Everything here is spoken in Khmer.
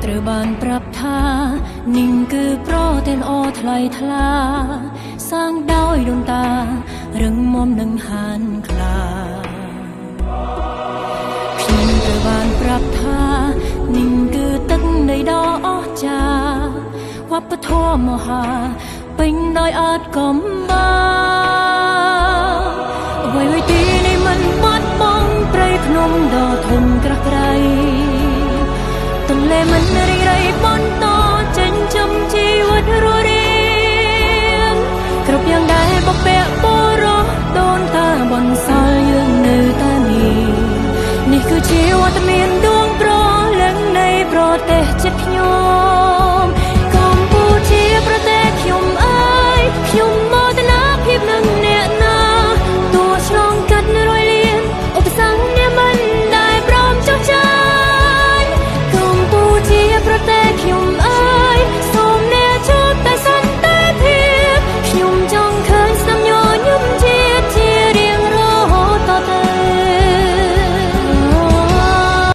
ត្រូវបានប្រាប់ថានេះគឺប្រទេសល្អថ្លៃថ្លាសាងដោយដូនតារឹងមាំនឹងហានខ្លាខ្ញុំត្រូវបានប្រាប់ថានេះគឺទឹកនៃដ៏អស្ចារ្យវប្បធម៌មហាពេញដោយអត់កំបាអ្វីៗទីនេះមិនបាត់បង់ព្រៃភ្នំដ៏ធំក្រាស់ក្រៃទន្លេមិនរីករាយបន្តចិញ្ចឹមជីវិតរស់រានគ្រប់យ៉ាងដែលបពាក់បុរសដូនតាបន្សល់យើងនៅតែនេះគឺជាវត្តមានដួងព្រលឹងនៃប្រទេសជាតិខ្ញុំ